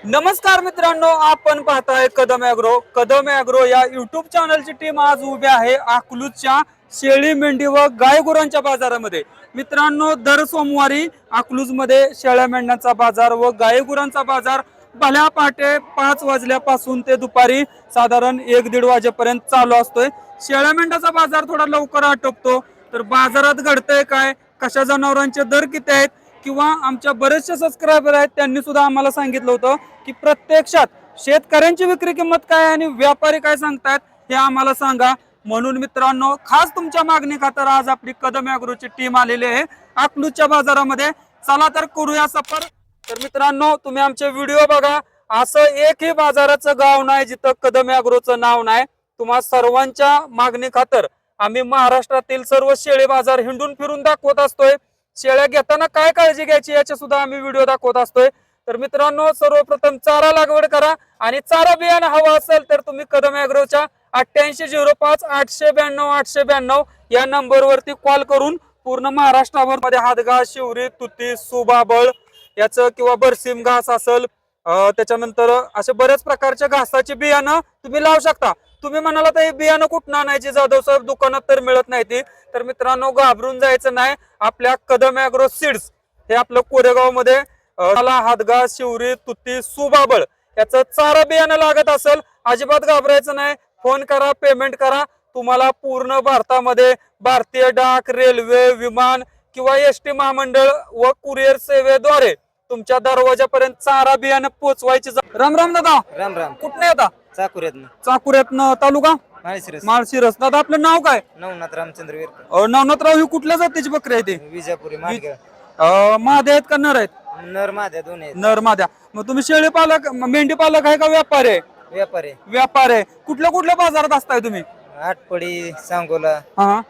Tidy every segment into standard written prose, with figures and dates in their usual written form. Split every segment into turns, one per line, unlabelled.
नमस्कार मित्रांनो, आपण पाहताय कदम ॲग्रो या युट्यूब चॅनलची टीम आज उभी आहे अकलूजच्या शेळी मेंढी व गायगुरांच्या बाजारामध्ये। मित्रांनो, दर सोमवारी अकलूजमध्ये शेळ्या मेंढ्यांचा बाजार व गायगुरांचा बाजार भल्या पहाटे 5 वाजल्यापासून ते दुपारी साधारण 1-1:30 वाजेपर्यंत चालू असतोय। शेळ्या मेंढ्याचा बाजार थोडा लवकर आटोपतो, तर बाजारात घडतंय काय, कशा जनावरांचे दर किती आहेत किंवा आमच्या बरेचसे सबस्क्रायबर आहेत त्यांनी सुद्धा आम्हाला सांगितलं होतं की प्रत्यक्षात शेतकऱ्यांची विक्री किंमत काय आणि व्यापारी काय सांगतात हे आम्हाला सांगा। म्हणून मित्रांनो, खास तुमच्या मागणी खातर आज आपली कदम ॲग्रोची टीम आलेली आहे अकलूजच्या बाजारामध्ये। चला तर करूया सफर। तर मित्रांनो, तुम्ही आमचे व्हिडिओ बघा। असं एकही बाजाराचं गाव नाही जिथं कदम ॲग्रोचं नाव नाही। तुम्हा सर्वांच्या मागणी खातर आम्ही महाराष्ट्रातील सर्व शेळी बाजार हिंडून फिरून दाखवत असतोय। शेळ्या घेताना काय काळजी घ्यायची याचे सुद्धा आम्ही व्हिडिओ दाखवत असतोय। तर मित्रांनो, सर्वप्रथम चारा लागवड करा आणि चारा बियाणं हवं असेल तर तुम्ही कदम ॲग्रोच्या 8805 892 892 या नंबरवरती कॉल करून पूर्ण महाराष्ट्रावर मध्ये हादघास, शिवरी, तुती, सुबाबळ याचं किंवा बरसीम घास असेल, त्याच्यानंतर असे बरेच प्रकारच्या घासाची बियाणं तुम्ही लावू शकता। तुम्ही म्हणाला तर हे बियाणं कुठून आणायची, जाधव साहेब दुकानात तर मिळत नाही ती, तर मित्रांनो घाबरून जायचं नाही। आपल्या कदम ॲग्रो सीड्स हे आपलं कोरेगाव मध्ये हादघास, शिवरी, तुती, सुबाबळ याचं चारा बियाणं लागत असेल अजिबात घाबरायचं नाही। फोन करा, पेमेंट करा। तुम्हाला पूर्ण भारतामध्ये भारतीय डाक, रेल्वे, विमान किंवा एसटी महामंडळ व कुरिअर सेवेद्वारे तुमच्या दरवाजापर्यंत चारा बियाणं पोहोचवायचे। राम राम दादा।
राम राम।
कुठले येता? चाकुऱ्यातनं तालुका माळशिरस। दादा आपलं नाव काय?
नवनाथ रामचंद्र वीर।
नवनाथराव, ही कुठल्या जातीची बकरी आहे ती?
विजापुरी
माद्या आहेत का नर आहेत?
नर माद्या दोन्ही
नर माद्या। मग तुम्ही शेळी पालक, मेंढी पालक आहे का व्यापारी आहे?
व्यापारी।
व्यापार आहे। कुठल्या कुठल्या बाजारात असताय तुम्ही?
आटपडी, सांगोला।
हा,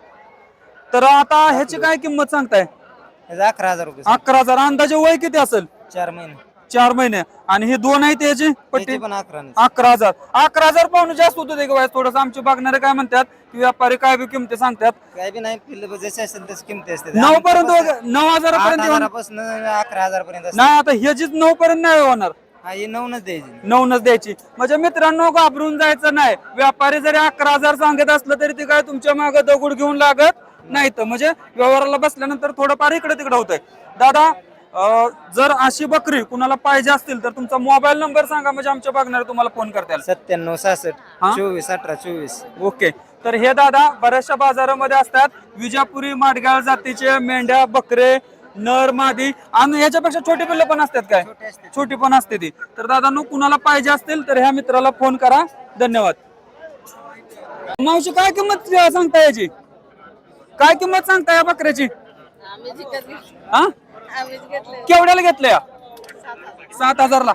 तर आता ह्याची काय किंमत सांगताय?
11,000 रुपये।
11,000। अंदाजे वय किती असेल?
4 महिने।
4 महिने। आणि हे दोन आहेत याची पट्टी
पण 11,000।
11,000। 11,000 पाहून जास्त होतं ते का? थोडस आमचे बघणारे काय म्हणतात की व्यापारी काय बी किमती सांगतात?
काय बी नाही, पिल्ल जशी असेल तशी किंमत असते।
9 पर्यंत, 9,000 पर्यंत
11,000 पर्यंत
नाही। आता ह्याचीच 9 पर्यंत नाही होणार,
ही 9 द्यायची।
9 द्यायची। म्हणजे मित्रांनो घाबरून जायचं नाही। व्यापारी जरी 11,000 सांगत असलं तरी ते काय तुमच्या मागे दगड घेऊन लागत नाही। तर म्हणजे व्यवहाराला बसल्यानंतर थोडंफार इकडे तिकडे होतंय। दादा, जर अशी बकरी कुणाला पाहिजे असतील तर तुमचा मोबाईल नंबर सांगा, म्हणजे आमच्या बघणारे तुम्हाला फोन करतील।
97 66 24 18 24।
ओके। तर हे दादा बऱ्याचशा बाजारामध्ये असतात। विजापुरी, माडगाळ जातीचे मेंढ्या, बकरे, नर, मादी आणि याच्यापेक्षा छोटी पिल्लं पण असतात काय? छोटी पण असते ती। तर दादांनो, कुणाला पाहिजे असतील तर ह्या मित्राला फोन करा। धन्यवाद। मावशी, काय किंमत सांगता याची? काय किंमत सांगता या बकऱ्याची? हा, केवढ्याला घेतल्या? 7,000ला।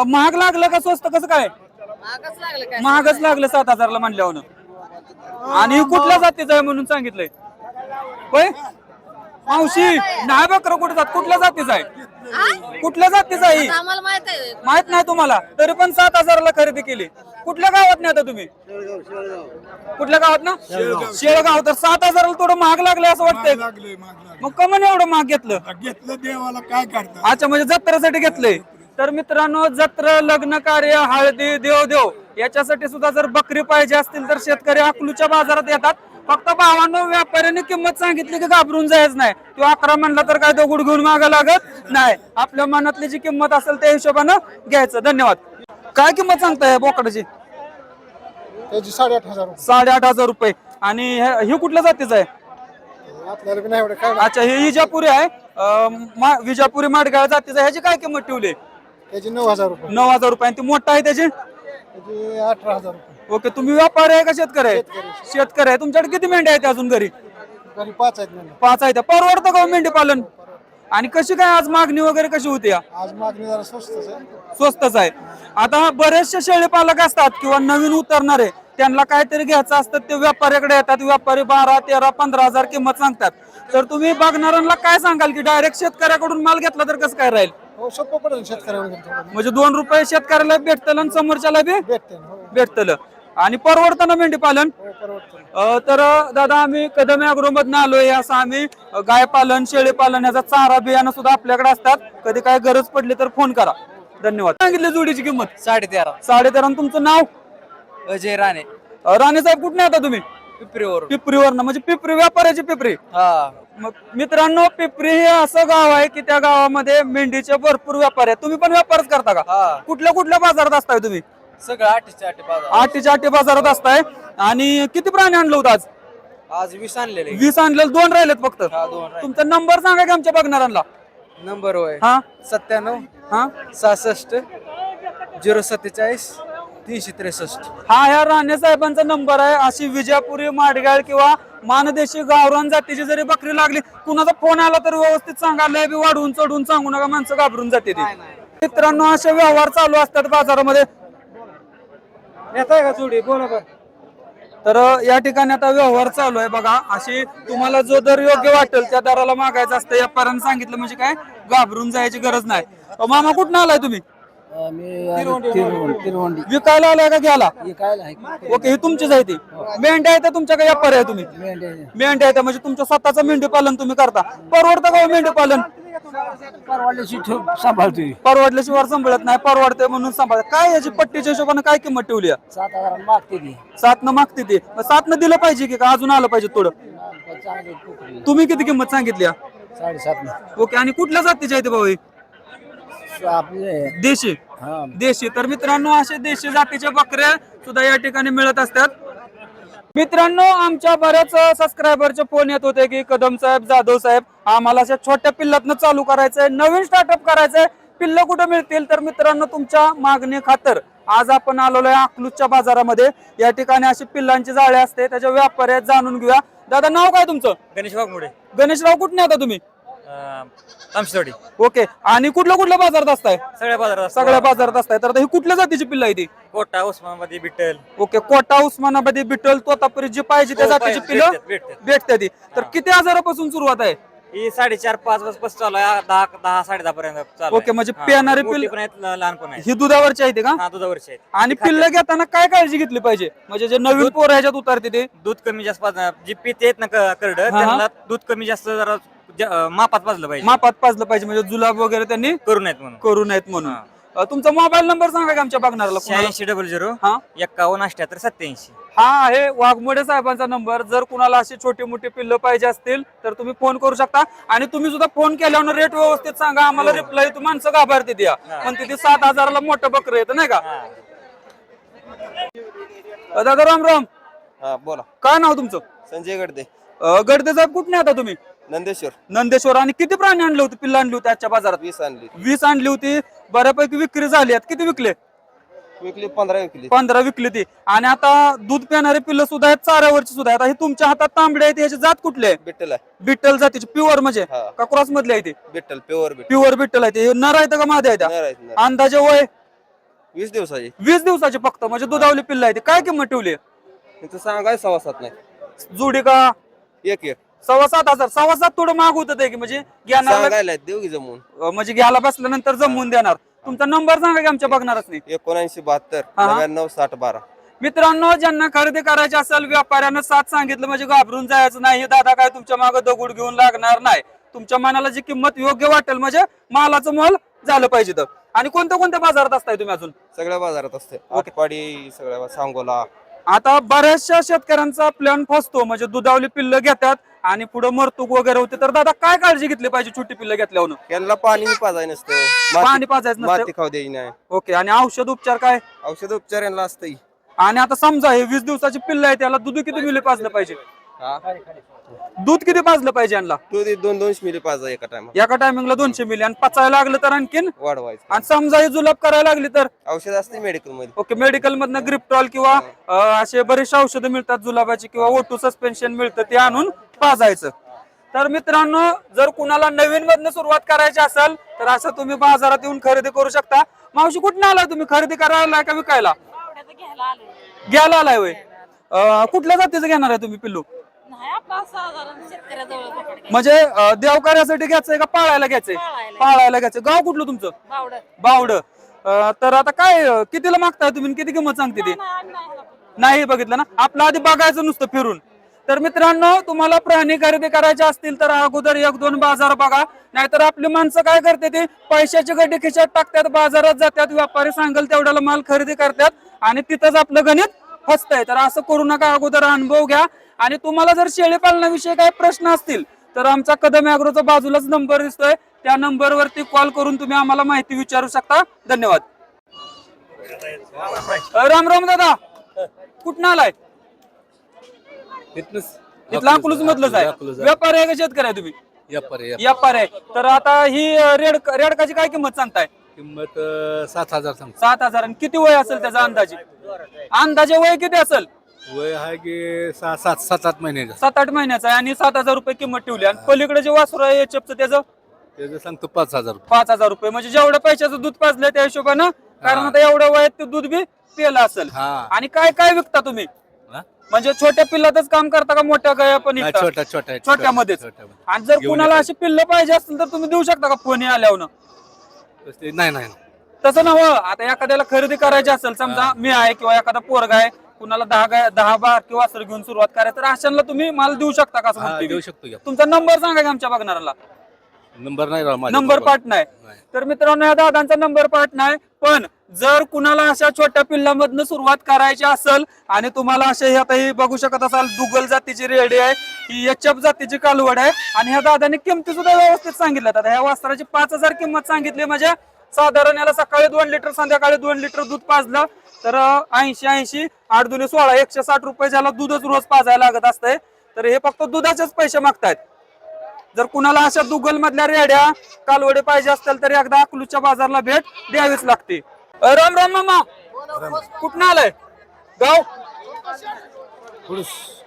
महाग लागलं का स्वस्त, कसं काय? महागच लागलं 7,000ला म्हणल्यावर। आणि कुठल्या जातीचं आहे म्हणून सांगितलंय? होय मावशी, नाही बकरं कुठं जात, कुठल्या जातीचं आहे? कुठल्या जातीचं आहे? माहित नाही तुम्हाला, तरी पण 7,000ला खरेदी केली। कुठल्या गावात नाही आता तुम्ही? कुठल्या गावात ना? शेळगाव। तर 7,000ला थोडं महाग लागलं असं वाटतंय। मग कमन एवढं महाग घेतलं?
देवाला काय करतात?
अच्छा, म्हणजे जत्रेसाठी घेतलंय। तर मित्रांनो, जत्रा, लग्न कार्य, हळदी, देव याच्यासाठी सुद्धा जर बकरी पाहिजे असतील तर शेतकरी अकलूजच्या बाजारात येतात। फक्त भावांनो, व्यापाऱ्याने किंमत सांगितली की घाबरून जायच नाही। तो 11 म्हणला तर काय दगड घेऊन मागा लागत नाही। आपल्या मनातली जी किंमत असेल त्या हिशोबानं घ्यायचं। धन्यवाद। काय किंमत सांगताय बोकडाची?
त्याची 8,500
8,500 रुपये। आणि हे कुठल्या जातीचं आहे?
आपल्याला बी नाही एवढं काय।
अच्छा, हे विजापुरी आहे। विजापुरी माडगाळ जातीचं। ह्याची काय किंमत ठेवली?
त्याची 9,000 रुपये।
9,000 रुपये। आणि ती मोठा आहे त्याची?
त्याची 18,000 रुपये।
ओके। तुम्ही व्यापारी आहे का शेतकरी आहे? शेतकरी आहे। तुमच्याकडे किती मेंढ्या आहेत अजून घरी?
घरी 5 आहेत मेंढ्या।
5 आहेत। परवडतं का मेंढी पालन? आणि कशी काय आज मागणी वगैरे कशी होती?
आज मागणी जरा स्वस्तच आहे।
स्वस्तच आहे। आता बरेचसे शेळी पालक असतात किंवा नवीन उतरणारे, त्यांना काहीतरी घ्यायचं असतं, ते व्यापाऱ्याकडे येतात। व्यापारी 12, 13, 15,000 किंमत सांगतात। तर तुम्ही बघणाऱ्यांना काय सांगाल की डायरेक्ट शेतकऱ्याकडून माल घेतला तर कसं काय राहील?
हो, सोपं पडेल शेतकऱ्याला।
म्हणजे 2 रुपये शेतकऱ्याला भेटतील आणि समोरच्याला बी भेटतील। आणि परवडतं ना मेंढी पालन? तर दादा, आम्ही कदम ॲग्रो मधून आलोय। असं आम्ही गाय पालन, शेळी पालन याचा चारा बियाणं सुद्धा आपल्याकडे असतात। कधी काय गरज पडली तर फोन करा। धन्यवाद. सांगितली जोडीची किंमत
13.5.
13.5. तुमचं नाव?
अजय राणे,
राणे साहेब कुठे आता तुम्ही?
पिपरीवर.
पिपरीवरनं, म्हणजे पिपरी व्यापाऱ्याची पिपरी.
हा,
मग मित्रांनो, पिपरी हे असं गाव आहे की त्या गावामध्ये मेंढीचे भरपूर व्यापार आहेत. तुम्ही पण व्यापारच करता का?
हा,
कुठल्या कुठल्या बाजारात असताय तुम्ही?
सगळं 8 बाजार.
8 बाजारात असताय. आणि किती प्राणी आणलं होतं आज?
आज 20 आणलेले.
20 आणलेलं, 2 राहिलेत फक्त.
हा, 2 राहिले.
तुमचा नंबर सांगा की आमच्या बघणाऱ्यांना.
नंबर होय
हा
97
हा
66 047 363.
हा ह्या राणे साहेबांचा नंबर आहे. अशी विजापुरी, माडगाळ किंवा मानदेशी गावरान जातीची जरी बकरी लागली, कुणाचा फोन आला तर व्यवस्थित सांगा. लय बी वाढवून चढवून सांगू नका, माणसं घाबरून जाते ती. मित्रांनो, असे व्यवहार चालू असतात बाजारामध्ये.
येताय का जोडी? बोला बरं.
तर या ठिकाणी आता व्यवहार चालू आहे बघा. अशी तुम्हाला जो दर योग्य वाटेल त्या दराला मागायचं असतं. या पर्यंत सांगितलं म्हणजे काय घाबरून जायची गरज नाही. मामा कुठून आलाय तुम्ही?
तिरवंडी
विकायला आलाय का घ्यायला?
काय आहे
ओके, ही तुमचीच आहे ती. मेंढ्या आहे तर तुमच्याकडे व्यापार आहे तुम्ही? मेंढ्या आहे म्हणजे तुमचं स्वतःचं मेंढी पालन तुम्ही करता. परवडतं का हो मेंढी पालन?
परवाडल्याची सांभाळतोय.
परवडल्याशिवाय सांभाळत नाही, परवडते म्हणून सांभाळ. काय याची पट्टीच्या हिशोबाने काय किंमत ठेवली?
7,000 मागते ती.
7 मागते ते. 7 दिलं पाहिजे की का अजून आलं पाहिजे थोडं? तुम्ही किती किंमत सांगितली?
7.5.
ओके, आणि कुठल्या जातीचे आहे ते भाऊ?
आपले
देशी.
हा
देशी. तर मित्रांनो, असे देशी जातीच्या बकऱ्या सुद्धा या ठिकाणी मिळत असतात. मित्रांनो, आमच्या बऱ्याच सबस्क्रायबरचे फोन येत होते की कदम साहेब, जाधव साहेब, आम्हाला अशा छोट्या पिल्लातनं चालू करायचंय, नवीन स्टार्टअप करायचंय, पिल्ल कुठे मिळतील? तर मित्रांनो, तुमच्या मागणी खातर आज आपण आलेलो आहे अकलूजच्या बाजारामध्ये. या ठिकाणी अशी पिल्लांची जाळे असते, त्याच्या व्यापाऱ्यात जाणून घेऊया. दादा, नाव काय तुमचं?
गणेश वाघमोडे,
गणेशराव. कुठे आता तुम्ही?
तामशेवाडी.
ओके, आणि कुठल्या बाजारात असताय?
सगळ्या बाजारात.
सगळ्या बाजारात असताय. तर आता ही कुठल्या जातीची पिल्ल आहे ती?
कोटा, उस्मानाबादी, बिठ्ठल.
ओके, कोटा, उस्मानाबादी, बिठ्ठल, तोतापुरी, जी पाहिजे त्या जातीची पिल्लं भेटते ती. तर किती हजारापासून सुरुवात आहे?
ही 4.5-5 वाजता चालू आहे. 10 10:30 पर्यंत चालू.
ओके, म्हणजे पेणारी पिल्ल
पण आहेत, लहान पण आहेत.
ही दुधावरची आहे ती का?
हा, दुधावरची आहेत.
आणि पिल्ल घेताना काय काळजी घेतली पाहिजे? म्हणजे जे नवीन पोर ह्याच्यात उतरते ते
दूध कमी जास्त जी पिते आहेत ना करड, त्यांना दूध कमी जास्त जरा मापात पाजलं पाहिजे.
मापात पाजलं पाहिजे, म्हणजे जुलाब वगैरे त्यांनी
करू नयेत म्हणून.
करू नयेत म्हणून. तुमचा मोबाईल नंबर सांगा की आमच्या बघणाऱ्याला.
8600
हा
517887.
हा आहे वाघमोडे साहेबांचा नंबर. जर कुणाला अशी छोटी मोठी पिल्लं पाहिजे असतील तर तुम्ही फोन करू शकता. आणि तुम्ही सुद्धा फोन केल्यावर रेट व्यवस्थित सांगा, आम्हाला रिप्लाय. तू माणसं घाबरते द्या, पण तिथे 7,000ला मोठं बकरं येतं नाही का? दादा, राम राम.
हा, बोला.
काय नाव तुमचं?
संजय गडदे,
गडदे साहेब. कुठे आता तुम्ही?
नंदेश्वर.
नंदेश्वर. आणि किती प्राणी आणले होते, पिल्लं आणली होती आजच्या बाजारात?
20 आणली.
20 आणली होती. बऱ्यापैकी विक्री झाली. आहेत किती विकले?
विकली 15 विकली.
15 विकली ती. आणि आता दूध पिणारे पिल्लं सुद्धा आहेत, चाऱ्यावरची सुद्धा आहेत. ही तुमच्या हातात तांबडे आहेत, याची जात कुठली आहे?
बिठ्ठल आहे.
बिट्टल जातीची. प्युअर म्हणजे
हा.
का क्रॉस मधली आहे ती?
बिठ्ठल, प्युअर बिठ्ठल.
प्युअर बिट्टल आहे ती. नर आहेत का मादे आहेत?
नर आहेत, नर.
अंदाजे वय
20 दिवसाची.
20 दिवसाची फक्त, म्हणजे दुधावली पिल्ल आहे ती. काय किंमत ठेवली?
तिथं सांगाय 7.25 नाही.
जुडी का?
एक
7,500. 7,500 थोडं महाग होत आहे की, म्हणजे घेणार
सांगायला देऊ की जमून.
म्हणजे घ्यायला बसल्यानंतर जमवून देणार. तुमचा नंबर सांगा की आमच्या बघणारच नाही.
7972
हा.
99 60 12.
मित्रांनो, ज्यांना खरेदी करायची असेल, व्यापाऱ्यानं 7 सांगितलं म्हणजे घाबरून जायचं नाही. दादा काय तुमच्या मागे दगड घेऊन लागणार नाही. तुमच्या मनाला जी किंमत योग्य वाटेल, म्हणजे मालाचं मोल झालं पाहिजे. तर आणि कोणत्या बाजारात असताय तुम्ही अजून?
सगळ्या बाजारात असते. आटपाडी, सगळ्या सांगोला.
आता बऱ्याचशा शेतकऱ्यांचा प्लॅन फसतो, म्हणजे दुधावली पिल्लं घेतात आणि पुढे मरतूक वगैरे होते. तर दादा काय काळजी घेतली पाहिजे छोटी पिल्लं घेतल्यावर?
यांना पाणी पाजायचं नसतं,
पाणी पाजायचं
माती
नसतं.
खाऊ द्यायची नाही.
ओके, आणि औषध उपचार काय?
औषध उपचार यांना असतं.
आणि आता समजा हे 20 दिवसाची पिल्लं आहे, त्याला दूध किती मिली पाजलं पाहिजे? दूध किती पाजलं पाहिजे यांना?
तू 200 मिली पाजा एका टायमा.
एका टायमिंगला 200 मिली. आणि पचायला लागलं तर आणखीन
वाढवायचं.
आणि समजा ही जुलाब करायला लागली तर?
औषध असते मेडिकल मध्ये.
ओके, मेडिकल मधनं ग्रिप्टॉल किंवा असे बरेचसे औषधं मिळतात जुलाबाची, किंवा O2 सस्पेन्शन मिळतं, ते आणून पाजायचं. तर मित्रांनो, जर कुणाला नवीन मधनं सुरुवात करायची असेल तर असं तुम्ही बाजारात येऊन खरेदी करू शकता. मावशी, कुठून आलाय तुम्ही? खरेदी करायला का विकायला? घ्यायला आलाय होय. कुठल्या जातीचं घेणार आहे तुम्ही पिल्लू? म्हणजे देवकार्यासाठी घ्यायचंय का पाळायला घ्यायचंय? पाळायला घ्यायचं. गाव कुठलं तुमचं? बावड. तर आता काय कितीला मागताय तुम्ही? किती किंमत सांगते ती? नाही बघितलं ना, आपलं आधी बघायचं नुसतं फिरून. तर मित्रांनो, तुम्हाला प्राणी खरेदी करायचे असतील तर अगोदर 1-2 बाजार बघा. नाहीतर आपली माणसं काय करते, ते पैशाची गड्डी खिशात टाकतात, बाजारात जातात, व्यापारी सांगेल तेवढ्याला माल खरेदी करतात आणि तिथंच आपलं गणित फसतंय. तर असं करू नका, अगोदर अनुभव घ्या. आणि तुम्हाला जर शेळी पालनाविषयी काही प्रश्न असतील तर आमचा कदम ॲग्रोचा बाजूलाच नंबर दिसतोय, त्या नंबरवरती कॉल करून तुम्ही आम्हाला माहिती विचारू शकता. धन्यवाद. राम राम दादा, कुठं आलाय? इथला अकलूज मधलंच आहे. व्यापारी आहे का शेतकरी आहे तुम्ही? व्यापारी आहे. तर आता ही रेडकाची काय किंमत सांगताय?
किंमत 7,000 सांगतो.
7,000. आणि किती वय असेल त्याचा अंदाजे वय किती असेल?
वय आहे की 7-8 महिन्याचं.
7-8 महिन्याचा आहे आणि 7,000 रुपये किंमत ठेवली. आणि पलीकडे जे वासरू आहे एचएफचं
त्याचं सांगतो 5,000 रुपये.
5,000 रुपये. म्हणजे जेवढ्या पैशाचं दूध पाजलंय त्या हिशोबानं, कारण आता एवढ्या वयात ते दूध बी पेलं असेल.
हा.
आणि काय काय विकता तुम्ही?
हा?
म्हणजे छोट्या पिल्लातच काम करता का मोठ्या गाया पण
नाही,
विकता?
छोट्या
छोट्यामध्येच.
छोट्यामध्ये.
आणि जर
घेऊन
कुणाला
येतो.
अशी पिल्लं पाहिजे असतील तर तुम्ही देऊ शकता का फोन आल्यावर?
नाही
तसं नव, आता एखाद्याला खरेदी करायची असेल, समजा मी आहे किंवा एखादा पोरगा आहे, कुणाला 10-12 किंवा वासर घेऊन सुरुवात करायची, तर अशांना तुम्ही माल देऊ शकता का? असं
हा,
म्हणतोय
देऊ
मी.
शकतो की.
तुमचा नंबर सांगा की आमच्या बघणाऱ्याला.
नंबर नाही राव माझ्या.
नंबर पाठ नाही.
नाही.
तर मित्रांनो, या दादांचा नंबर पाठ नाही. पण जर कुणाला अशा छोट्या पिल्लामधनं सुरुवात करायची असेल आणि तुम्हाला असे आता हे बघू शकत असाल, दुगल जातीची रेडी आहे, ही एचएफ जातीची कालवड आहे. आणि ह्या दादाने किमती सुद्धा व्यवस्थित सांगितल्यात. आता ह्या वासराची 5,000 किंमत सांगितली. म्हणजे साधारण याला सकाळी 2 लिटर संध्याकाळी 2 लिटर दूध पाजलं तर 80 8 दुने 16 160 रुपये ज्याला दूधच रोज पाजायला लागत असतंय. तर हे फक्त दुधाचेच पैसे मागतायत. जर कुणाला अशा दुगल मधल्या रेड्या कालवडे पाहिजे असतील तर एकदा अकलूजच्या बाजारला भेट द्यावीच लागते. राम राम मामा, कुठं आलाय? गाव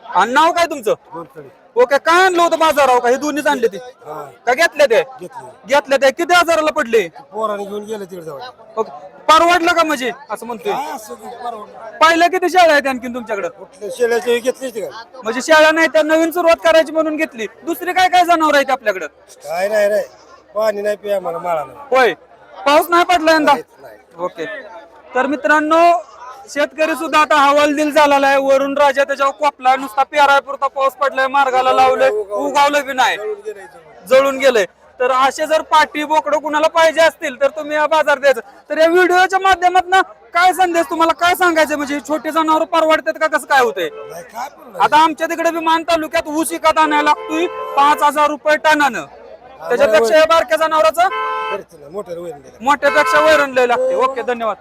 आणि नाव काय तुमचं? ओके. काय आणलं होतं बाजाराव? का हे दोन्हीच आणले ते का घेतले ते? घेतले ते. किती हजाराला पडले?
पोराने घेऊन गेले तिकडे.
ओके. परवडलं का म्हणजे असं म्हणतोय? पहिल्या किती शाळा आहेत आणखी तुमच्याकडे?
शेळ्याचे घेतलीच का?
म्हणजे शाळा नाही, त्या नवीन सुरुवात करायची म्हणून घेतली. दुसरी काय काय जनावर आहेत आपल्याकडे?
काय नाही पाणी नाही पिया मला माळा नाही.
होय. पाऊस नाही पडला यंदा? ओके. तर मित्रांनो, शेतकरी सुद्धा आता हवालदिल झालेला आहे. वरून राजा त्याच्यावर कोपला, नुसता पेरायपुरता पाऊस पडलाय, मार्गाला लावलंय, उगावलं बी नाही, जळून गेलंय. तर असे जर पाठी बोकडं कुणाला पाहिजे असतील तर तुम्ही या बाजार द्यायचं. तर या व्हिडिओच्या माध्यमातून काय संदेश, तुम्हाला काय सांगायचं? म्हणजे छोटे जनावर परवडतात का, कसं काय होतंय? आता आमच्या तिकडे मान तालुक्यात ऊस विकत आणायला लागतोय 5,000 रुपये टनानं. त्याच्यापेक्षा या बारक्या जनावराचं मोठ्यापेक्षा वैरण लय लागते. ओके, धन्यवाद.